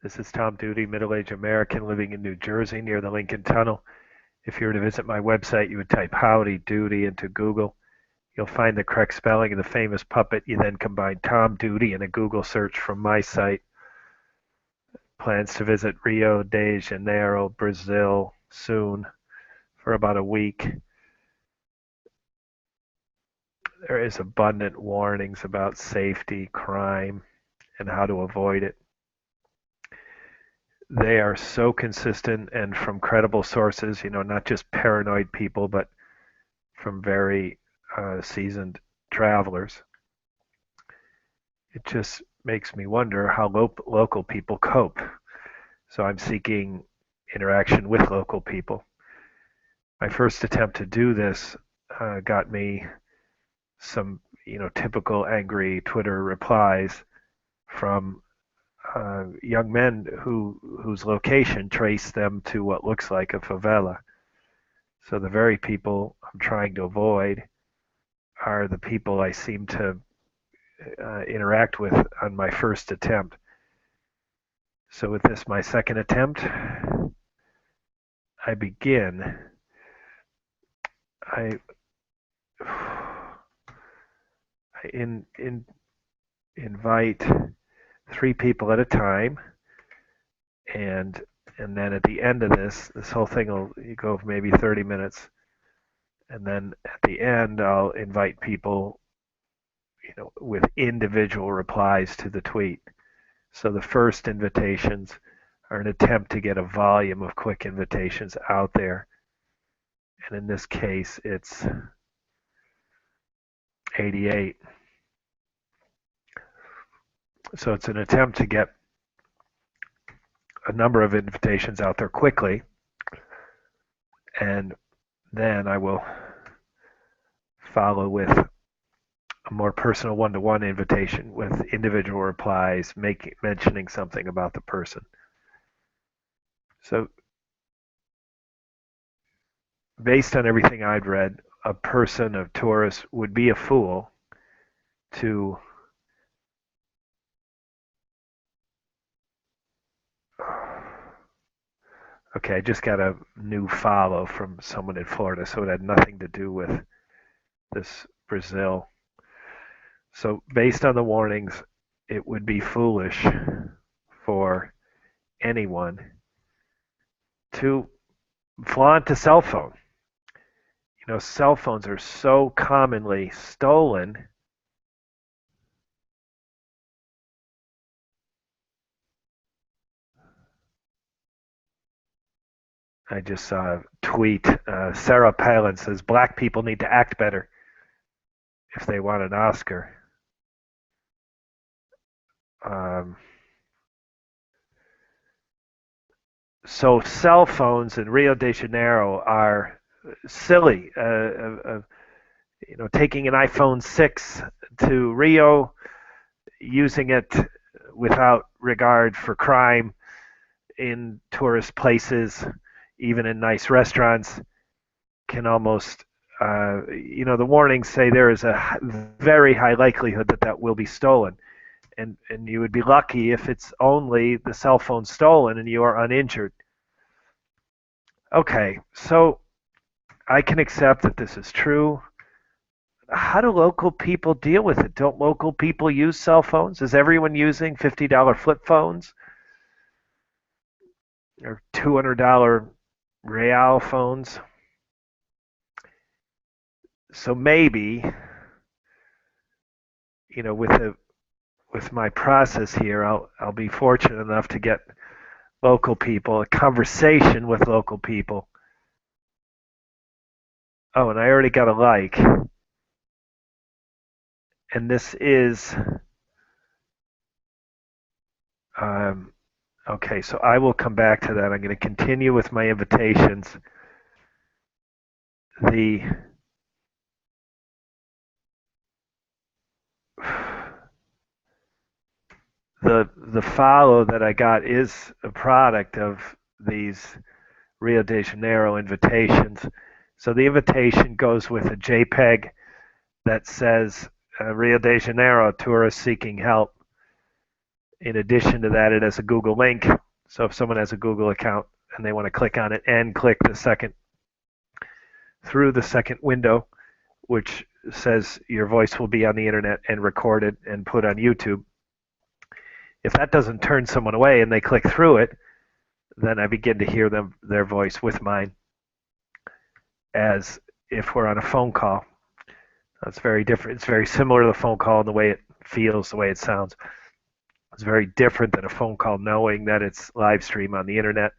This is Tom Doody, middle-aged American living in New Jersey near the Lincoln Tunnel. If you were to visit my website, you would type Howdy Doody into Google. You'll find the correct spelling of the famous puppet. You then combine Tom Doody in a Google search from my site. Plans to visit Rio de Janeiro, Brazil soon for about a week. There is abundant warnings about safety, crime, and how to avoid it. They are so consistent and from credible sources, not just paranoid people, but from very seasoned travelers. It just makes me wonder how local people cope. So I'm seeking interaction with local people. My first attempt to do this got me some, typical angry Twitter replies from young men whose location traced them to what looks like a favela. So the very people I'm trying to avoid are the people I seem to interact with on my first attempt. So with this, my second attempt, I begin. I invite three people at a time, and then at the end of this whole thing will go maybe 30 minutes, and then at the end I'll invite people, with individual replies to the tweet. So the first invitations are an attempt to get a volume of quick invitations out there, and in this case it's 88. So it's an attempt to get a number of invitations out there quickly, and then I will follow with a more personal one-to-one invitation with individual replies, mentioning something about the person. So based on everything I'd read, a tourist would be a fool to okay, I just got a new follow from someone in Florida, so it had nothing to do with this Brazil. So based on the warnings, it would be foolish for anyone to flaunt a cell phone. Cell phones are so commonly stolen. I just saw a tweet. Sarah Palin says black people need to act better if they want an Oscar. So cell phones in Rio de Janeiro are silly. Taking an iPhone 6 to Rio, using it without regard for crime in tourist places, even in nice restaurants, can almost, the warnings say there is a very high likelihood that will be stolen. And you would be lucky if it's only the cell phone stolen and you are uninjured. Okay, so I can accept that this is true. How do local people deal with it? Don't local people use cell phones? Is everyone using $50 flip phones or $200 real phones? So maybe, with my process here, I'll be fortunate enough to get local people, a conversation with local people. Oh, and I already got a like. And this is okay, so I will come back to that. I'm going to continue with my invitations. The follow that I got is a product of these Rio de Janeiro invitations. So the invitation goes with a JPEG that says Rio de Janeiro tourists seeking help. In addition to that, it has a Google link. So if someone has a Google account and they want to click on it and click through the second window, which says your voice will be on the internet and recorded and put on YouTube, if that doesn't turn someone away and they click through it, then I begin to hear their voice with mine as if we're on a phone call. That's very different. It's very similar to the phone call in the way it feels, the way it sounds. It's very different than a phone call, knowing that it's live stream on the internet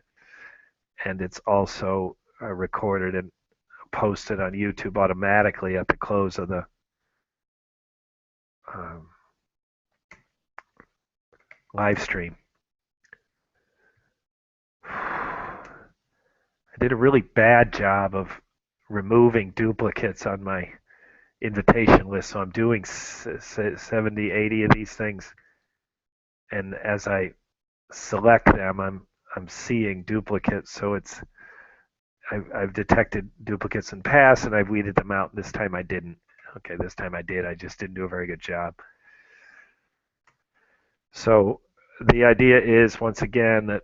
and it's also recorded and posted on YouTube automatically at the close of the um, live stream. I did a really bad job of removing duplicates on my invitation list, so I'm doing 70, 80 of these things, and as I select them, I'm seeing duplicates. So I've detected duplicates in the past, and I've weeded them out. This time I didn't. Okay, this time I did. I just didn't do a very good job. So the idea is, once again, that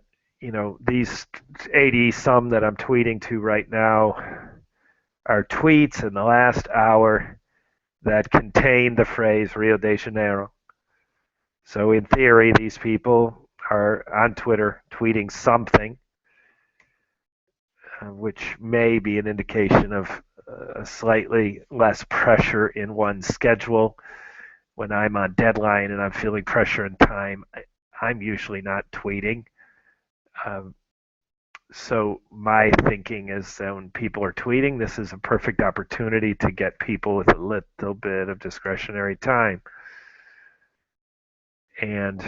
these 80 some that I'm tweeting to right now are tweets in the last hour that contain the phrase Rio de Janeiro. So in theory, these people are on Twitter tweeting something, which may be an indication of slightly less pressure in one's schedule. When I'm on deadline and I'm feeling pressure in time, I'm usually not tweeting. So my thinking is that when people are tweeting, this is a perfect opportunity to get people with a little bit of discretionary time. And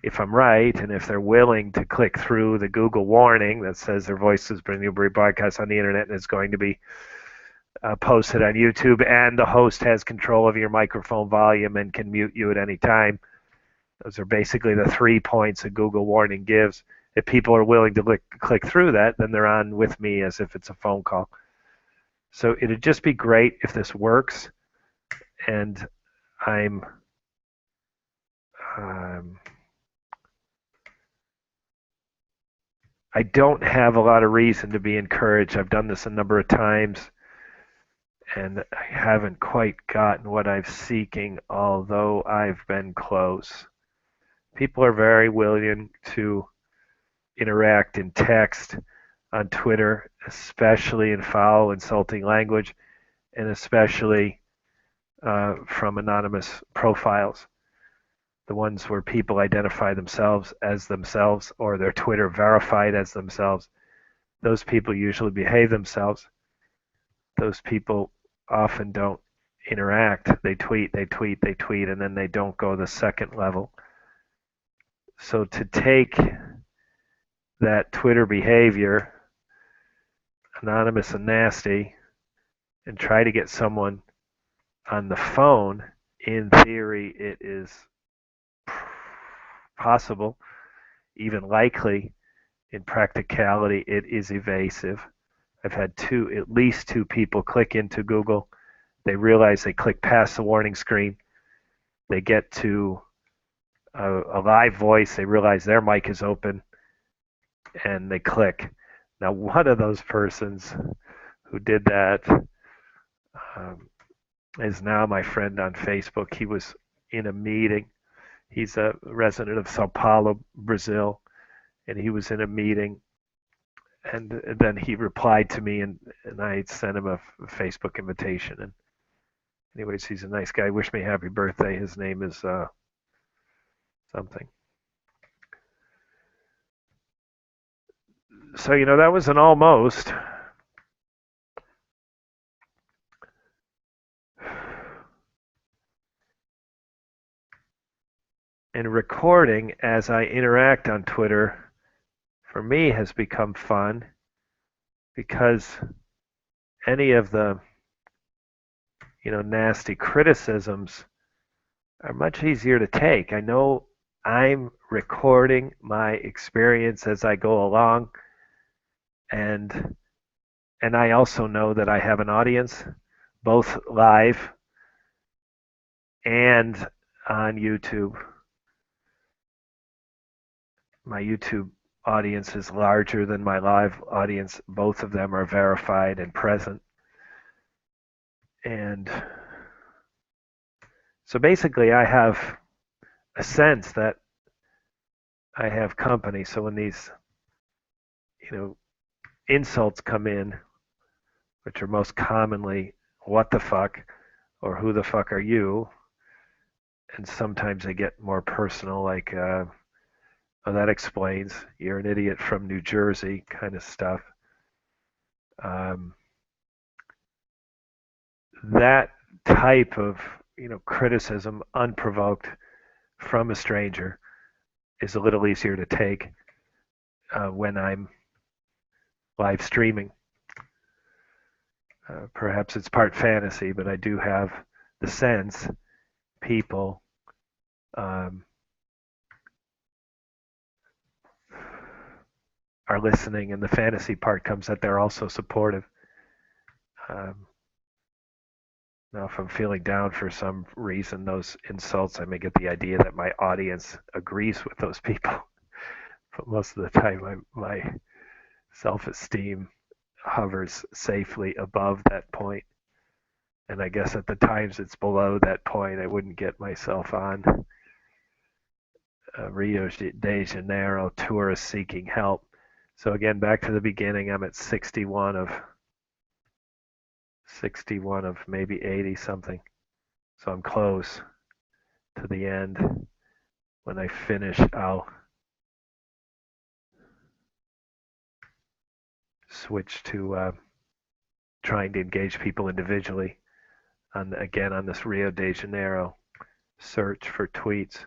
if I'm right, and if they're willing to click through the Google warning that says their voice is being broadcast on the internet and is going to be posted on YouTube, and the host has control of your microphone volume and can mute you at any time. Those are basically the 3 points a Google warning gives. If people are willing to click through that, then they're on with me as if it's a phone call. So it'd just be great if this works. And I don't have a lot of reason to be encouraged. I've done this a number of times, and I haven't quite gotten what I'm seeking, although I've been close. People are very willing to interact in text on Twitter, especially in foul, insulting language, and especially from anonymous profiles. The ones where people identify themselves as themselves, or their Twitter verified as themselves. Those people usually behave themselves. Those people often don't interact. They tweet, and then they don't go the second level. So to take that Twitter behavior, anonymous and nasty, and try to get someone on the phone, in theory, it is possible, even likely. In practicality, it is evasive. I've had at least two people click into Google. They realize they click past the warning screen. They get to a live voice. They realize their mic is open, and they click. Now, one of those persons who did that is now my friend on Facebook. He was in a meeting. He's a resident of Sao Paulo, Brazil, and he was in a meeting. And then he replied to me, and I sent him a Facebook invitation. And anyways, he's a nice guy. Wish me happy birthday. His name is something. So, that was an almost. And recording as I interact on Twitter, for me, has become fun because any of the, nasty criticisms are much easier to take. I know I'm recording my experience as I go along, and I also know that I have an audience, both live and on YouTube. my YouTube audience is larger than my live audience. Both of them are verified and present. And so basically, I have a sense that I have company. So when these, you know, insults come in, which are most commonly "what the fuck" or "who the fuck are you," and sometimes they get more personal, like "oh, that explains you're an idiot from New Jersey" kind of stuff. Um, that type of criticism, unprovoked from a stranger, is a little easier to take when I'm live streaming. Perhaps it's part fantasy, but I do have the sense people um, are listening, and the fantasy part comes that they're also supportive. Um, Now, if I'm feeling down for some reason, those insults, I may get the idea that my audience agrees with those people. But most of the time, my self-esteem hovers safely above that point. And I guess at the times it's below that point, I wouldn't get myself on Rio de Janeiro tourists seeking help. So again, back to the beginning, I'm at 61 of maybe 80 something. So I'm close to the end. When I finish, I'll switch to trying to engage people individually on this Rio de Janeiro search for tweets.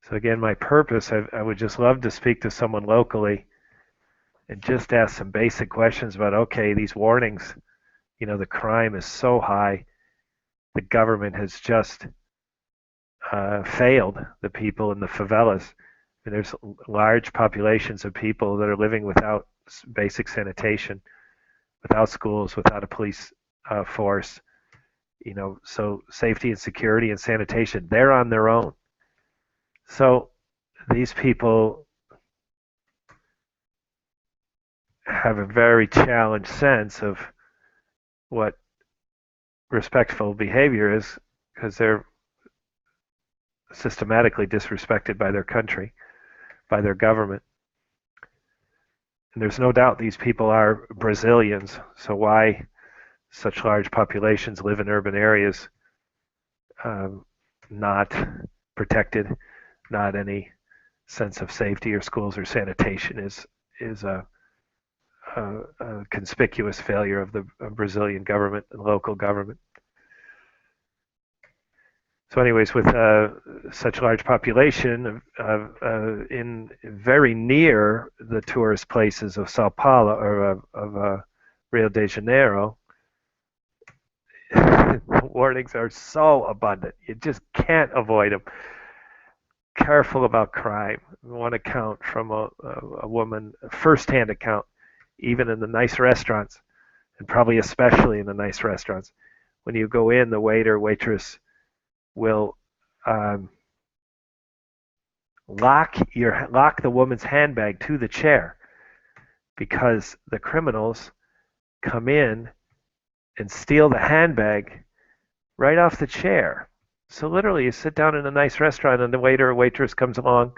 So again, my purpose, I would just love to speak to someone locally and just ask some basic questions about, okay, these warnings, the crime is so high, the government has just failed the people in the favelas. And there's large populations of people that are living without basic sanitation, without schools, without a police force. So safety and security and sanitation, they're on their own. So these people have a very challenged sense of what respectful behavior is because they're systematically disrespected by their country, by their government. And there's no doubt these people are Brazilians. So why such large populations live in urban areas um, not protected, not any sense of safety or schools or sanitation is a conspicuous failure of the Brazilian government and local government. So, anyways, with such large population in very near the tourist places of Sao Paulo or of Rio de Janeiro, the warnings are so abundant. You just can't avoid them. Careful about crime. One account from a woman, a first-hand account, even in the nice restaurants, and probably especially in the nice restaurants. When you go in, the waiter, waitress will lock the woman's handbag to the chair because the criminals come in and steal the handbag right off the chair. So literally, you sit down in a nice restaurant, and the waiter or waitress comes along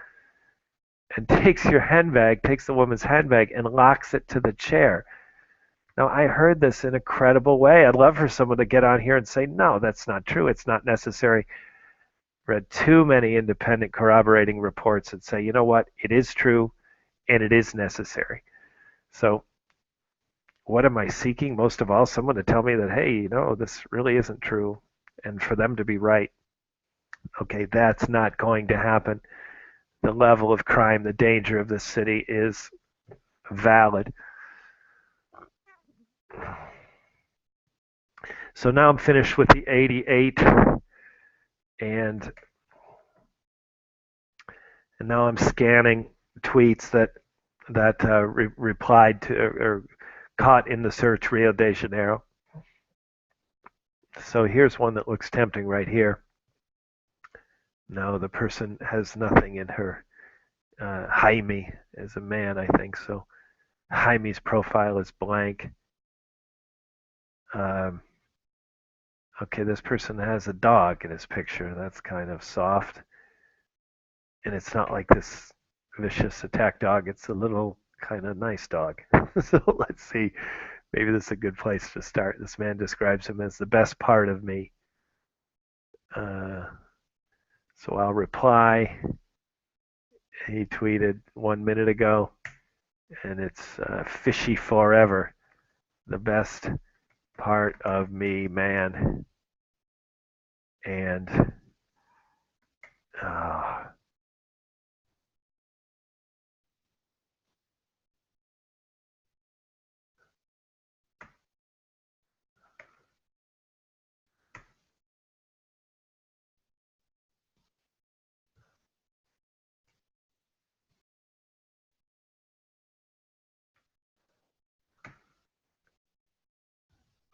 and takes the woman's handbag, and locks it to the chair. Now, I heard this in a credible way. I'd love for someone to get on here and say, no, that's not true. It's not necessary. Read too many independent corroborating reports that say, you know what, it is true and it is necessary. So, what am I seeking most of all? Someone to tell me that, hey, this really isn't true, and for them to be right. Okay, that's not going to happen. The level of crime, the danger of this city is valid. So now I'm finished with the 88, and now I'm scanning tweets that replied to or caught in the search Rio de Janeiro. So here's one that looks tempting right here. No, the person has nothing in her. Jaime is a man, I think. So Jaime's profile is blank. Um, okay, this person has a dog in his picture. That's kind of soft. And it's not like this vicious attack dog. It's a little kind of nice dog. So let's see. Maybe this is a good place to start. This man describes him as the best part of me. Uh, so I'll reply. He tweeted 1 minute ago, and it's fishy forever. The best part of me, man. And uh,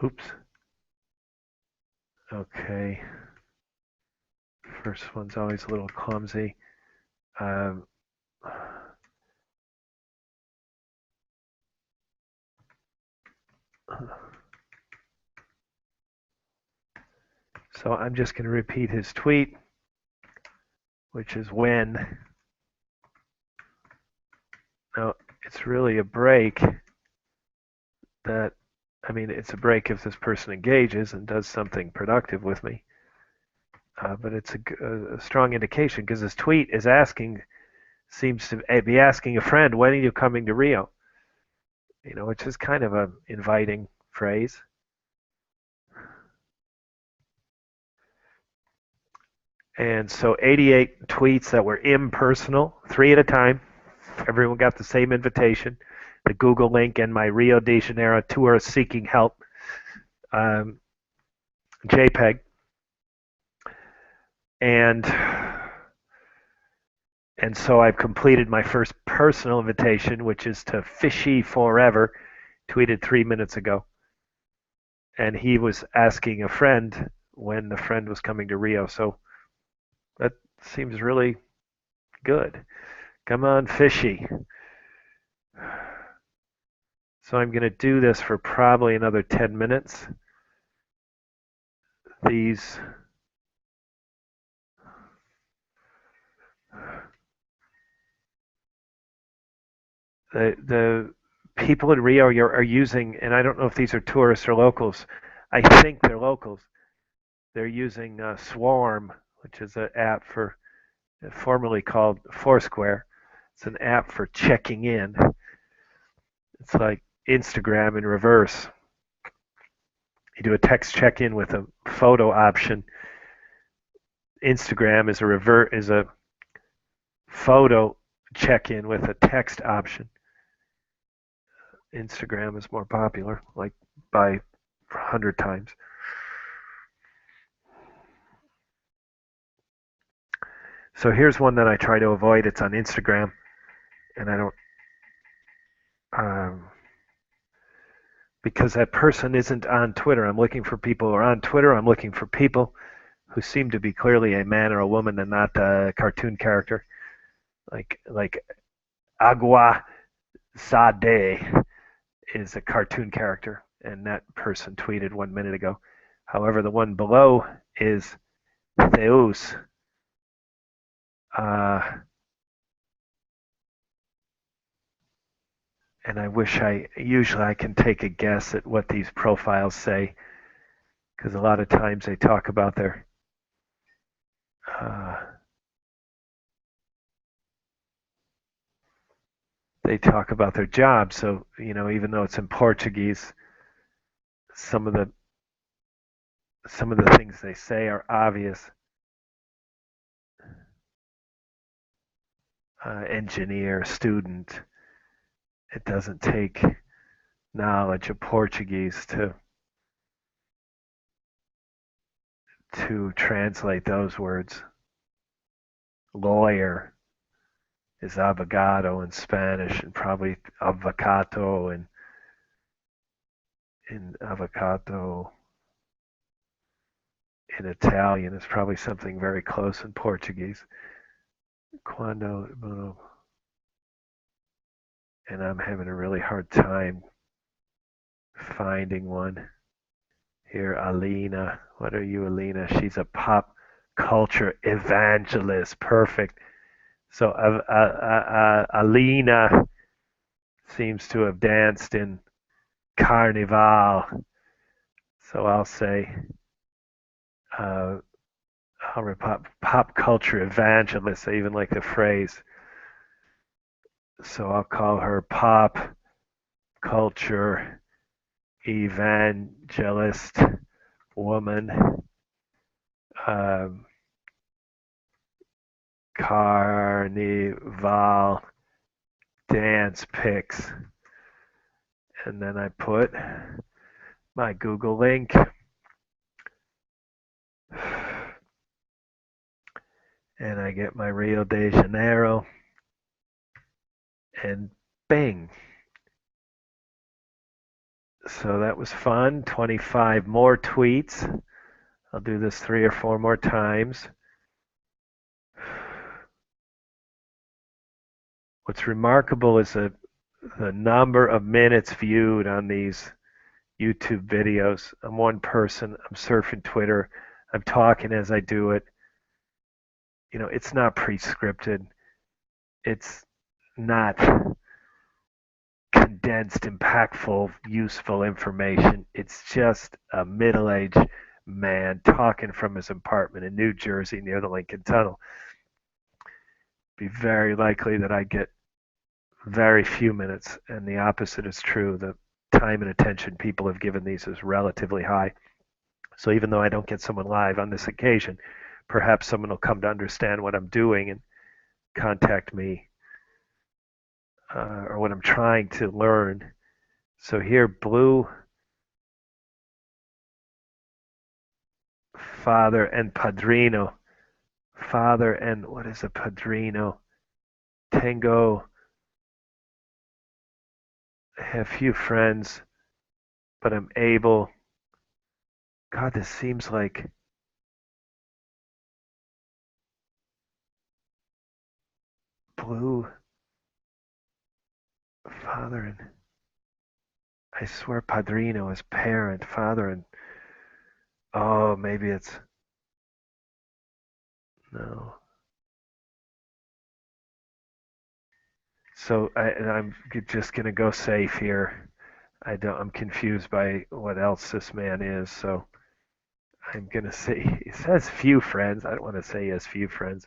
oops. Okay. First one's always a little clumsy. Um, so I'm just going to repeat his tweet, which is when. Now, it's really a break that, I mean, it's a break if this person engages and does something productive with me. But it's a strong indication because his tweet is asking, seems to be asking a friend, when are you coming to Rio? You know, which is kind of an inviting phrase. And so 88 tweets that were impersonal, 3 at a time. Everyone got the same invitation, the Google link, and my Rio de Janeiro tour seeking help JPEG. And so I've completed my first personal invitation, which is to Fishy Forever, tweeted 3 minutes ago. And he was asking a friend when the friend was coming to Rio. So that seems really good. Come on, Fishy. So I'm going to do this for probably another 10 minutes. These the people in Rio are using, and I don't know if these are tourists or locals. I think they're locals. They're using Swarm, which is an app for, formerly called Foursquare. It's an app for checking in. It's like Instagram in reverse. You do a text check-in with a photo option. Instagram is a photo check-in with a text option. Instagram is more popular, like by 100 times. So here's one that I try to avoid. It's on Instagram, and I don't, because that person isn't on Twitter. I'm looking for people who are on Twitter. I'm looking for people who seem to be clearly a man or a woman and not a cartoon character, like Agua Sade is a cartoon character, and that person tweeted 1 minute ago. However, the one below is Theus. And I wish usually I can take a guess at what these profiles say, because a lot of times they talk about their job. So, you know, even though it's in Portuguese, some of the things they say are obvious. Engineer, student. It doesn't take knowledge of Portuguese to translate those words. Lawyer is avocado in Spanish, and probably avocado in avocado. in Italian. It's probably something very close in Portuguese. Quando, and I'm having a really hard time finding one. Here, Alina. What are you, Alina? She's a pop culture evangelist. Perfect. So Alina seems to have danced in Carnival. So I'll say uh, pop culture evangelist. I even like the phrase. So I'll call her pop culture evangelist woman. Um, Carnival dance pics. And then I put my Google link. And I get my Rio de Janeiro. And bing. So that was fun. 25 more tweets. I'll do this 3 or 4 more times. What's remarkable is the number of minutes viewed on these YouTube videos. I'm one person. I'm surfing Twitter. I'm talking as I do it. You know, it's not pre-scripted. It's not condensed, impactful, useful information. It's just a middle-aged man talking from his apartment in New Jersey near the Lincoln Tunnel. It'd be very likely that I get very few minutes, and the opposite is true. The time and attention people have given these is relatively high. So even though I don't get someone live on this occasion, perhaps someone will come to understand what I'm doing and contact me or what I'm trying to learn. So here, Blue, Father and Padrino. Father and what is a Padrino? Tango. I have few friends, but I'm able. God, this seems like Blue, Father and I swear Padrino is parent, father and oh, maybe it's no. So I'm just gonna go safe here. I'm confused by what else this man is, so I'm gonna say he says few friends. I don't want to say he has few friends,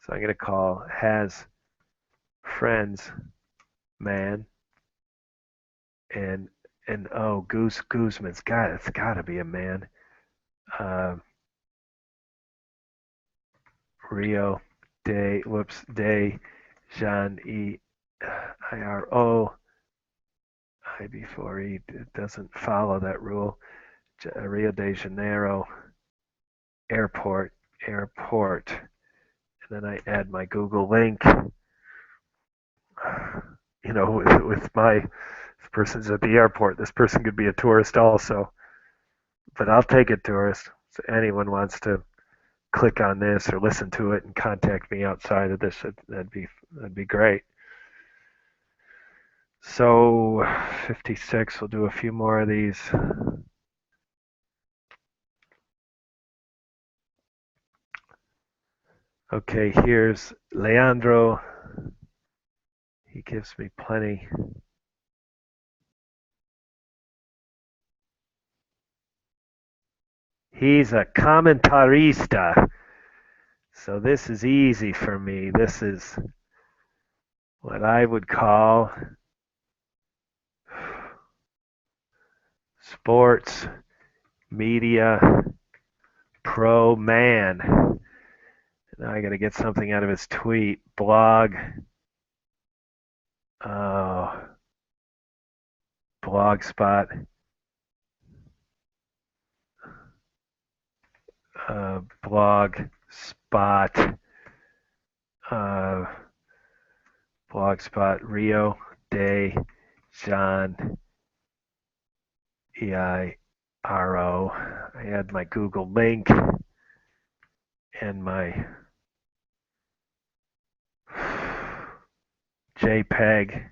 so I'm gonna call has friends man and oh Guzman's got it's got to be a man. Uh, Rio de Janeiro. I before E it doesn't follow that rule. Rio de Janeiro airport, airport. And then I add my Google link. You know, with my this person's at the airport. This person could be a tourist also, but I'll take a tourist. So anyone wants to click on this or listen to it and contact me outside of this, that'd be great. So 56. We'll do a few more of these. Okay, here's Leandro. He gives me plenty. He's a commentarista. So this is easy for me. This is what I would call sports media pro man. Now I got to get something out of his tweet. Blog. Oh, blogspot. Blog spot. Uh, blogspot. Rio de Janeiro. I add my Google link and my JPEG.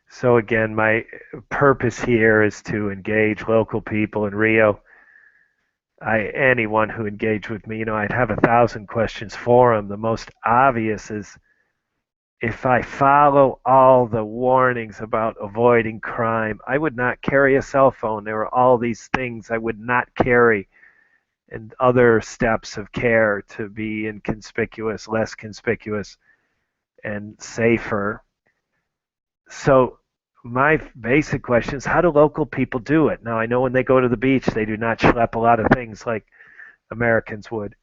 So again, my purpose here is to engage local people in Rio. Anyone who engaged with me, I'd have 1,000 questions for them. The most obvious is if I follow all the warnings about avoiding crime, I would not carry a cell phone. There are all these things I would not carry and other steps of care to be inconspicuous, less conspicuous, and safer. So my basic question is, how do local people do it? Now, I know when they go to the beach, they do not schlep a lot of things like Americans would.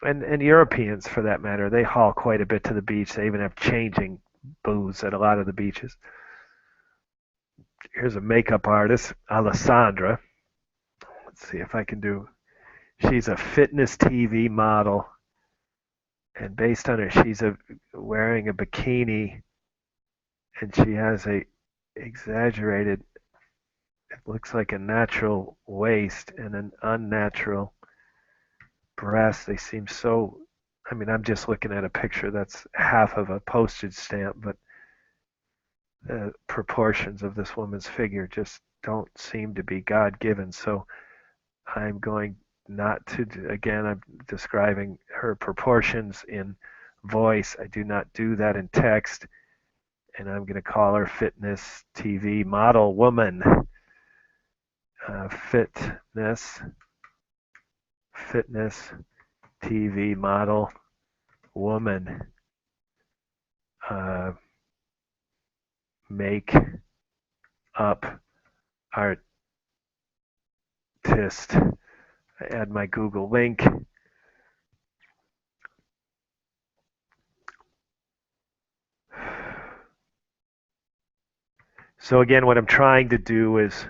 And Europeans, for that matter, they haul quite a bit to the beach. They even have changing booths at a lot of the beaches. Here's a makeup artist, Alessandra. Let's see if I can do. She's a fitness TV model, and based on her, wearing a bikini, and she has a exaggerated. It looks like a natural waist and an unnatural breast. They seem so. I mean, I'm just looking at a picture that's half of a postage stamp, but the proportions of this woman's figure just don't seem to be God given. So I'm going not to, again, I'm describing her proportions in voice. I do not do that in text. And I'm going to call her fitness TV model woman. Fitness TV model woman. Make up artist. I add my Google link. So again, what I'm trying to do is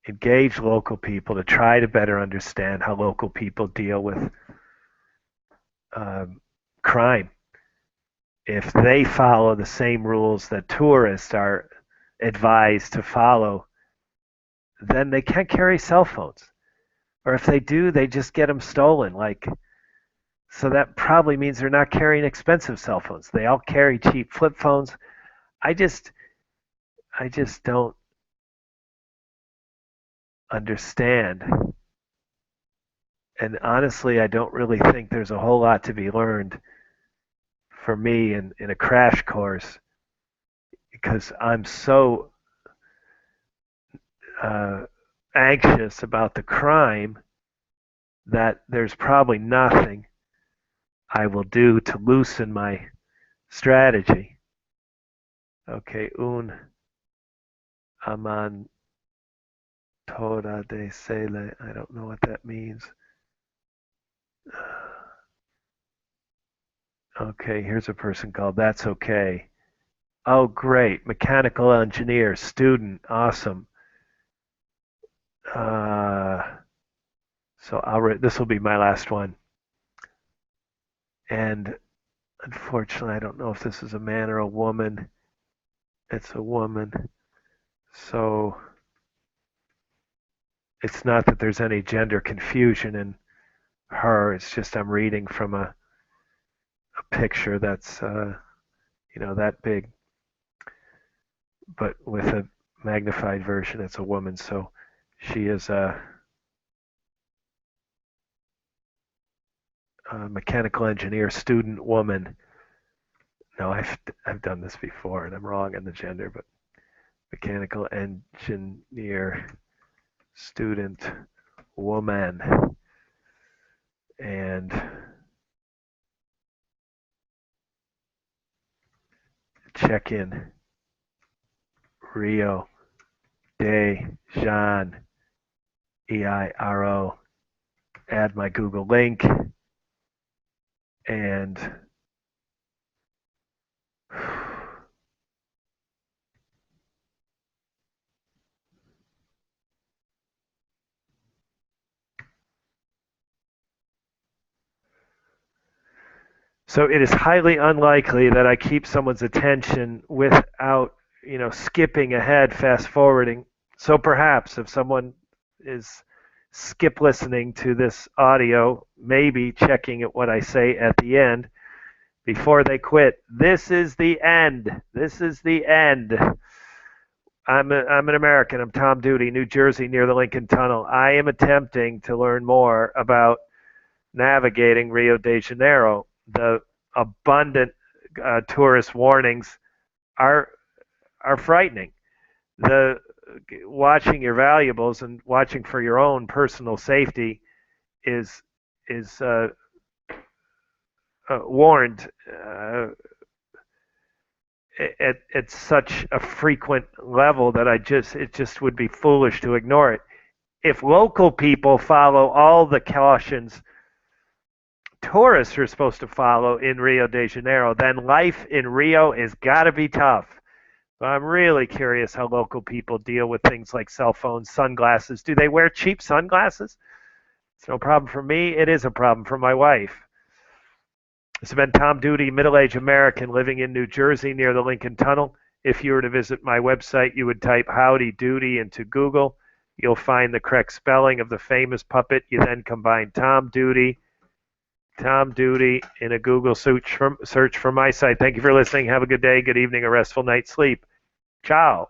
engage local people to try to better understand how local people deal with crime. If they follow the same rules that tourists are advised to follow, then they can't carry cell phones. Or if they do, they just get them stolen. So that probably means they're not carrying expensive cell phones. They all carry cheap flip phones. I just I just don't understand. And honestly, I don't really think there's a whole lot to be learned for me in a crash course because I'm so uh, anxious about the crime that there's probably nothing I will do to loosen my strategy. Okay, un aman toda de sele. I don't know what that means. Okay, here's a person called That's Okay. Oh, great. Mechanical engineer, student. Awesome. Uh, this will be my last one. And unfortunately, I don't know if this is a man or a woman. It's a woman. So it's not that there's any gender confusion in her. It's just I'm reading from a picture that's, that big. But with a magnified version, it's a woman. So she is a mechanical engineer student woman. No, I've done this before, and I'm wrong on the gender, but mechanical engineer student woman, and check in Rio de Janeiro. Add my Google link, and So it is highly unlikely that I keep someone's attention without, skipping ahead, fast forwarding. So perhaps if someone is skip listening to this audio, maybe checking at what I say at the end before they quit. This is the end. This is the end. I'm an American. I'm Tom Doody, New Jersey, near the Lincoln Tunnel. I am attempting to learn more about navigating Rio de Janeiro. The abundant tourist warnings are frightening. The watching your valuables and watching for your own personal safety is warned at such a frequent level that it just would be foolish to ignore it. If local people follow all the cautions tourists are supposed to follow in Rio de Janeiro, then life in Rio is got to be tough. So I'm really curious how local people deal with things like cell phones, sunglasses. Do they wear cheap sunglasses? It's no problem for me. It is a problem for my wife. This has been Tom Doody, middle-aged American living in New Jersey near the Lincoln Tunnel. If you were to visit my website, you would type Howdy Doody into Google. You'll find the correct spelling of the famous puppet. You then combine Tom Doody in a Google search for my site. Thank you for listening. Have a good day, good evening, a restful night's sleep. Ciao.